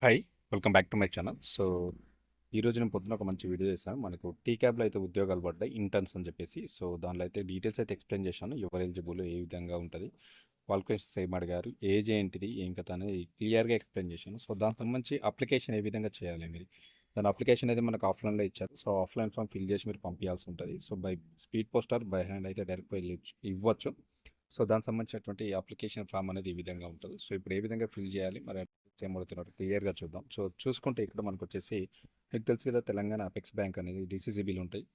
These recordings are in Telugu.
Hi welcome back to my channel. ఈరోజు నేను పొద్దున ఒక మంచి వీడియో చేశాను. మనకు టీ క్యాబ్లో అయితే ఉద్యోగాలు పడ్డాయి ఇంటర్న్స్ అని చెప్పేసి. దానిలో అయితే డీటెయిల్స్ అయితే ఎక్స్ప్లెయిన్ చేశాను. ఎవరు ఎలిజిబుల్, ఏ విధంగా ఉంటుంది, క్వాలిఫికేషన్స్ ఏం అడిగారు, ఏజ్ ఏంటిది, ఏం కథ అనేది క్లియర్గా ఎక్స్ప్లెయిన్ చేశాను. దానికి సంబంధించి అప్లికేషన్ ఏ విధంగా చేయాలి మీరు, దాని అప్లికేషన్ అయితే మనకు ఆఫ్లైన్లో ఇచ్చారు. ఆఫ్లైన్ ఫామ్ ఫిల్ చేసి మీరు పంపించాల్సి ఉంటుంది. By speed post or by hand అయితే డైరెక్ట్ ఇవ్వచ్చు. దానికి సంబంధించినటువంటి అప్లికేషన్ ఫామ్ అనేది ఈ విధంగా ఉంటుంది. ఇప్పుడు ఏ విధంగా ఫిల్ చేయాలి, మరి ఏమవుతున్నారు క్లియర్గా చూద్దాం. చూసుకుంటే ఇక్కడ మనకు వచ్చేసి మీకు తెలుసు కదా, తెలంగాణ అపెక్స్ బ్యాంక్ అనేది డిసిసిబిలు ఉంటాయి.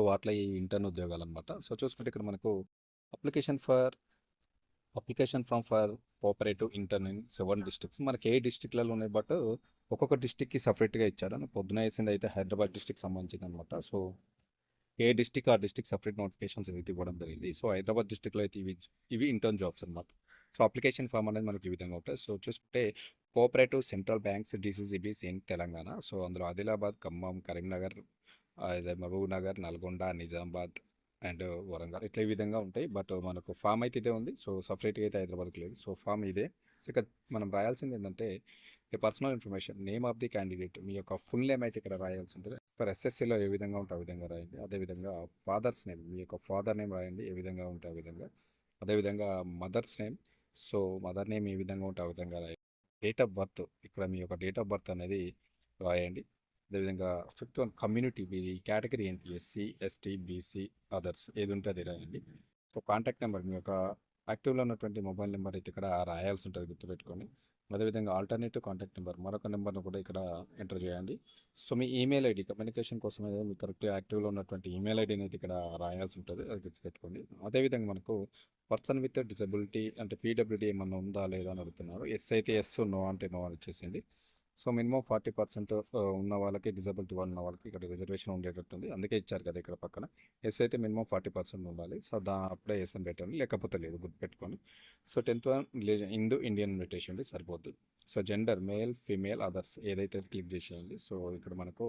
వాటిలో ఈ ఇంటర్న్ ఉద్యోగాలు అనమాట. చూసుకుంటే ఇక్కడ మనకు application for application for cooperative intern in 7 districts. మనకి ఏ డిస్ట్రిక్ట్లలో ఉన్నాయి, బట్ ఒక్కొక్క డిస్ట్రిక్ట్కి సపరేట్గా ఇచ్చారు. పొద్దున వేసింది అయితే హైదరాబాద్ డిస్ట్రిక్ట్ సంబంధించింది అనమాట. ఏ డిస్టిక్ ఆ డిస్టిక్ సపరేట్ నోటిఫికేషన్స్ అయితే ఇవ్వడం జరిగింది. హైదరాబాద్ డిస్టిక్లో అయితే ఇవి ఇంటర్న్ జాబ్స్ అనమాట. అప్లికేషన్ ఫామ్ అనేది మనకి ఈ విధంగా ఉంటుంది. చూసుకుంటే cooperative central banks DCCBs in Telangana. అందులో ఆదిలాబాద్, ఖమ్మం, కరీంనగర్, అదే మహబూబ్ నగర్, నల్గొండ, నిజామాబాద్ అండ్ వరంగల్ ఇట్లా ఈ విధంగా ఉంటాయి. బట్ మనకు ఫామ్ అయితే ఇదే ఉంది. సపరేట్గా అయితే హైదరాబాద్కి లేదు. ఫామ్ ఇదే. ఇక మనం రాయాల్సింది ఏంటంటే personal information, name of the candidate, మీ యొక్క ఫుల్ నేమ్ అయితే ఇక్కడ రాయాల్సి ఉంటుంది. ఫర్ ఎస్ఎస్సిలో ఏ విధంగా ఉంటే ఆ విధంగా రాయండి. అదేవిధంగా ఫాదర్స్ నేమ్, మీ యొక్క ఫాదర్ నేమ్ రాయండి ఏ విధంగా ఉంటే ఆ విధంగా. అదేవిధంగా మదర్స్ నేమ్, మదర్ నేమ్ ఏ విధంగా ఉంటే ఆ విధంగా రాయండి. డేట్ ఆఫ్ బర్త్, ఇక్కడ మీ యొక్క డేట్ ఆఫ్ బర్త్ అనేది రాయండి. అదేవిధంగా ఫిఫ్త్ వన్ కమ్యూనిటీ, మీది కేటగిరీ ఏంటి, ఎస్సీ, ఎస్టీ, బీసీ, అదర్స్ ఏది ఉంటే అది రాయండి. కాంటాక్ట్ నెంబర్, మీ యొక్క యాక్టివ్లో ఉన్నటువంటి మొబైల్ నెంబర్ అయితే ఇక్కడ రాయాల్సి ఉంటుంది, గుర్తుపెట్టుకోండి. అదేవిధంగా ఆల్టర్నేటివ్ కాంటాక్ట్ నెంబర్, మరొక నెంబర్ను కూడా ఇక్కడ ఎంటర్ చేయండి. మీ ఈమెయిల్ ఐడి, కమ్యూనికేషన్ కోసం అయితే మీకు కరెక్ట్ యాక్టివ్లో ఉన్నటువంటి ఈమెయిల్ ఐడిని అయితే ఇక్కడ రాయాల్సి ఉంటుంది, అది గుర్తుపెట్టుకోండి. అదేవిధంగా మనకు పర్సన్ విత్ డిసబిలిటీ అంటే పీడబ్ల్యూడీ ఏమన్నా ఉందా లేదా అని అడుగుతున్నారు. ఎస్ అయితే ఎస్, నో అంటే నో అని వచ్చేసింది. మినిమం 40% ఉన్న వాళ్ళకి, డిజబిలిటీ ఉన్న వాళ్ళకి ఇక్కడ రిజర్వేషన్ ఉండేటట్టుంది, అందుకే ఇచ్చారు కదా ఇక్కడ పక్కన. ఎస్ అయితే మినిమం 40% ఉండాలి. అప్పుడే ఎస్ అని పెట్టండి, లేకపోతే లేదు, గుర్తుపెట్టుకోండి. 10th one Hindu Indian invitation ఉంది, సరిపోద్ది. జెండర్ మేల్, ఫీమేల్, అదర్స్ ఏదైతే క్లిక్ చేసేయండి. ఇక్కడ మనకు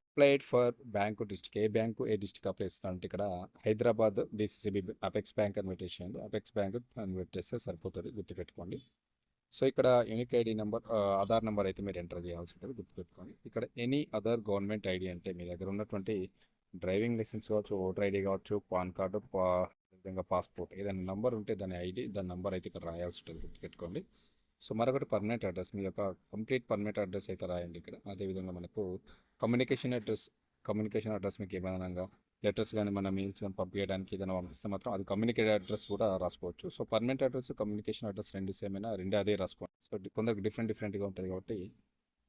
applied for bank district, A bank A district apply చేస్తున్నా అంటే ఇక్కడ హైదరాబాద్ డిసిసిబి అపెక్స్ బ్యాంక్ అని పెట్టేసేయండి. అపెక్స్ బ్యాంక్ అని పెట్టేస్తే సరిపోతుంది, గుర్తుపెట్టుకోండి. ఇక్కడ unique ID number, Aadhaar number అయితే మీరు ఎంటర్ చేయాల్సి ఉంటుంది, గుర్తుపెట్టుకోండి. ఇక్కడ ఎనీ అదర్ గవర్నమెంట్ ఐడి అంటే మీ దగ్గర ఉన్నటువంటి డ్రైవింగ్ లైసెన్స్ కావచ్చు, ఓటర్ ఐడి కావచ్చు, పాన్ కార్డు, విధంగా పాస్పోర్ట్, ఏదైనా నెంబర్ ఉంటే దాని ఐడి, దాని నెంబర్ అయితే ఇక్కడ రాయాల్సి ఉంటుంది, గుర్తుపెట్టుకోండి. మరొకటి పర్మనెంట్ అడ్రస్, మీ యొక్క కంప్లీట్ పర్మనెంట్ అడ్రస్ అయితే రాయండి ఇక్కడ. అదేవిధంగా మనకు కమ్యూనికేషన్ అడ్రస్, మీకు ఏమైనా లెటర్స్ కానీ మన మెయిల్స్ కానీ పంపించడానికి ఏదైనా పంపిస్తే మాత్రం అది కమ్యూనికేట్ అడ్రస్ కూడా రాసుకోవచ్చు. పర్మనెంట్ అడ్రస్, కమ్యూనికేషన్ అడ్రస్ రెండు సేమ్ అయినా రెండు అదే రాసుకోండి. కొందరికి డిఫరెంట్గా ఉంటుంది కాబట్టి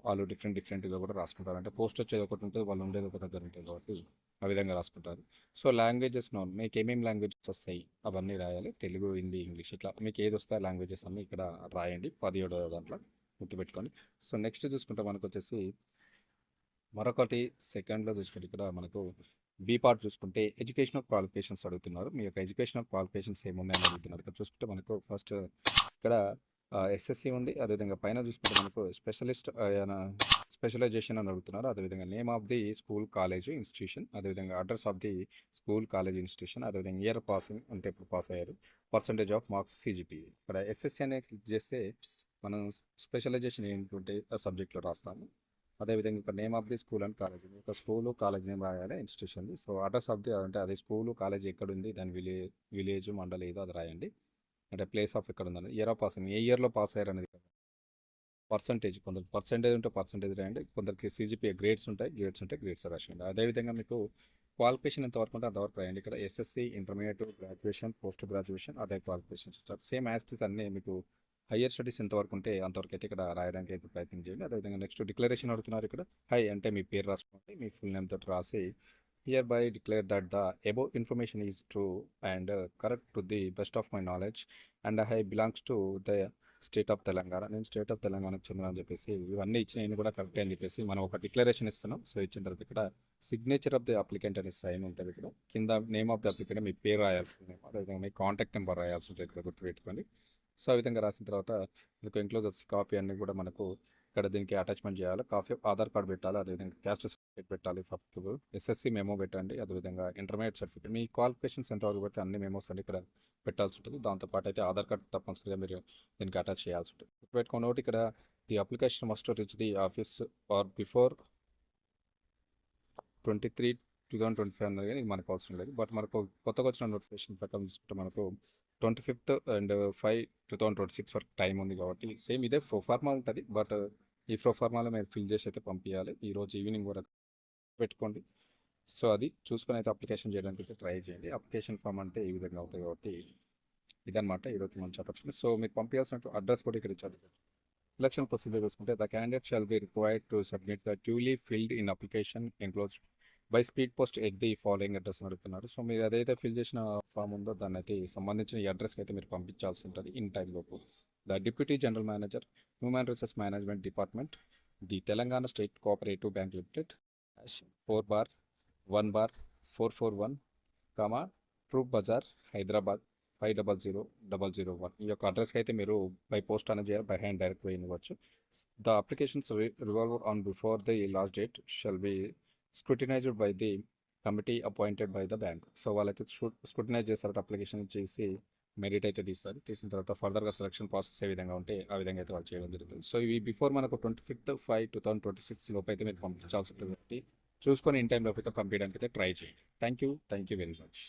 వాళ్ళు డిఫరెంట్గా కూడా రాసుకుంటారు. అంటే పోస్ట్ వచ్చేది ఒకటి ఉంటుంది, వాళ్ళు ఉండేది ఒక దగ్గర ఉంటుంది కాబట్టి ఆ విధంగా రాసుకుంటారు. లాంగ్వేజెస్ నో, మీకు ఏమేమి లాంగ్వేజెస్ వస్తాయి అవన్నీ రాయాలి. తెలుగు, హిందీ, ఇంగ్లీష్ ఇట్లా మీకు ఏది వస్తాయి లాంగ్వేజెస్ అన్నీ ఇక్కడ రాయండి 17వ దాంట్లో, గుర్తుపెట్టుకోండి. నెక్స్ట్ చూసుకుంటే మనకు వచ్చేసి మరొకటి సెకండ్లో చూసుకుంటే ఇక్కడ మనకు బీ పార్ట్ చూసుకుంటే ఎడ్యుకేషనల్ క్వాలిఫికేషన్స్ అడుగుతున్నారు. మీ యొక్క ఎడ్యుకేషనల్ క్వాలిఫికేషన్స్ ఏమున్నాయని అడుగుతున్నారు. ఇక్కడ చూసుకుంటే మనకు ఫస్ట్ ఇక్కడ ఎస్ఎస్సి ఉంది. అదేవిధంగా పైన చూసుకుంటే మనకు స్పెషలైజేషన్ అని అడుగుతున్నారు. అదేవిధంగా name of the school, college, institution, అదేవిధంగా address of the school, college, institution, అదేవిధంగా ఇయర్ పాసింగ్ అంటే ఎప్పుడు పాస్ అయ్యారు, పర్సంటేజ్ ఆఫ్ మార్క్స్, సిజిపి. ఇక్కడ ఎస్ఎస్సి అనేది క్లిక్ చేస్తే మనం స్పెషలైజేషన్ ఏంటంటే ఆ సబ్జెక్ట్లో రాస్తాము. అదేవిధంగా ఇక్కడ name of the school and college, ఒక స్కూలు కాలేజ్ నేమ్ రాయాలి, ఇన్స్టిట్యూషన్. అడ్రస్ ఆఫ్ ది అంటే అది స్కూలు కాలేజ్ ఎక్కడ ఉంది, దాని విలేజ్ మండలం ఏదో అది రాయండి. అంటే ప్లేస్ ఆఫ్ ఎక్కడ ఉందని, ఇయర్ ఆఫ్ పాసింగ్ ఏ ఇయర్లో పాస్ అయ్యారు అనేది, పర్సంటేజ్, కొందరు పర్సంటేజ్ ఉంటే పర్సంటేజ్ రాయండి, కొందరికి సిజిపిఏ గ్రేడ్స్ ఉంటాయి, గ్రేడ్స్ రాయండి. అదేవిధంగా మీకు క్వాలిఫికేషన్ ఎంతవరకు ఉంటే అంతవరకు రాయండి. ఇక్కడ SSC, intermediate, graduation, post graduation, అదే క్వాలిఫికేషన్స్ ఇచ్చారు. సేమ్ యాస్టిస్ అన్నీ మీకు హయ్యర్ స్టడీస్ ఎంతవరకు ఉంటే అంతవరకు అయితే ఇక్కడ రాయడానికి అయితే ప్రయత్నం చేయండి. అదేవిధంగా నెక్స్ట్ డిక్లరేషన్ అడుగుతున్నారు. ఇక్కడ హై అంటే మీ పేరు రాసుకోండి, మీ ఫుల్ నేమ్ తోటి రాసి here by declare that the above information is true and correct to the best of my knowledge and I belongs to the state of Telangana. నేను స్టేట్ ఆఫ్ తెలంగాణకు చెందిన అని చెప్పేసి ఇవన్నీ ఇచ్చిన నేను కూడా కరెక్ట్ అని చెప్పేసి మనం ఒక డిక్లరేషన్ ఇస్తున్నాం. ఇచ్చిన తర్వాత ఇక్కడ సిగ్నేచర్ ఆఫ్ ది అప్లికెంట్ అనే సైన్ ఉంటుంది. ఇక్కడ కింద నేమ్ ఆఫ్ ది అప్లికెంట్ మీ పేరు రాయాల్సి ఉంటుంది, అదేవిధంగా మీ కాంటాక్ట్ నెంబర్ రాయాల్సి ఉంటుంది ఇక్కడ, గుర్తుపెట్టుకోండి. ఆ విధంగా రాసిన తర్వాత మీకు ఎన్క్లోజర్స్ కాపీ అన్ని కూడా మనకు ఇక్కడ దీనికి అటాచ్మెంట్ చేయాలి. కాపీ ఆధార్ కార్డ్ పెట్టాలి, అదేవిధంగా క్యాస్ట్ సర్టిఫికేట్ పెట్టాలి, ఫస్ట్ ఎస్ఎస్సి మెమో పెట్టండి, అదేవిధంగా ఇంటర్మీడియట్ సర్టిఫికేట్, మీ క్వాలిఫికేషన్స్ ఎంతవరకు పెడితే అన్ని మెమోస్ అన్ని ఇక్కడ పెట్టాల్సి ఉంటుంది. దాంతోపాటు అయితే ఆధార్ కార్డ్ తప్పనిసరిగా మీరు దీనికి అటాచ్ చేయాల్సి ఉంటుంది, పెట్టుకున్న ఒకటి ఇక్కడ the application must reach the office are before 23/2025 అన్నది కానీ ఇది మనకు అవసరం లేదు. బట్ మనకు కొత్తగా వచ్చిన నోటిఫికేషన్ ప్రకారం చూసుకుంటే మనకు 25th అండ్ 5/2026 వరకు టైం ఉంది కాబట్టి సేమ్ ఇదే ప్రొఫార్మా ఉంటుంది. బట్ ఈ ప్రొఫార్మాలో మీరు ఫిల్ చేసి అయితే పంపించాలి ఈరోజు ఈవినింగ్ వరకు పెట్టుకోండి. సో అది చూసుకొని అయితే అప్లికేషన్ చేయడానికి అయితే ట్రై చేయండి. అప్లికేషన్ ఫామ్ అంటే ఈ విధంగా ఉంటుంది కాబట్టి ఇదనమాట ఈరోజు మంచి ఆపర్చునిటీ. సో మీరు పంపించాల్సిన అడ్రస్ కూడా ఇక్కడ ఇచ్చారు. Selection procedure చూసుకుంటే the candidate shall be required to submit the duly filled in application enclosed by speed post at the following address అని అడుగుతున్నారు. సో మీరు ఏదైతే ఫిల్ చేసిన ఫామ్ ఉందో దాన్ని అయితే సంబంధించిన ఈ అడ్రస్కి అయితే మీరు పంపించాల్సి ఉంటుంది ఇన్ టైం లోపు. The deputy general manager human resource management department the Telangana state cooperative bank limited #4/1/441, Troop Bazar, Hyderabad 500001. ఈ యొక్క అడ్రస్కి అయితే మీరు బై పోస్ట్ అనేది చేయాలి, బై హ్యాండ్ డైరెక్ట్ ఇవ్వచ్చు. The applications revolve on before the last date shall be scrutinised by the committee appointed by the bank. So వాళ్ళైతే స్క్రూటినైజ్ చేస్తారు, అప్లికేషన్ చేసి మెరిట్ అయితే తీస్తారు. తీసిన తర్వాత ఫర్దర్గా సెలక్షన్ ప్రాసెస్ ఏ విధంగా ఉంటే ఆ విధంగా అయితే వాళ్ళు చేయడం జరుగుతుంది. సో ఇవి బిఫోర్ మనకు 25/5/2026 లోపు అయితే మీరు పంపించాల్సి ఉంటుంది. చూసుకొని ఇన్ టైం లోపు అయితే పంపించడానికి అయితే ట్రై చేయండి. Thank you very much.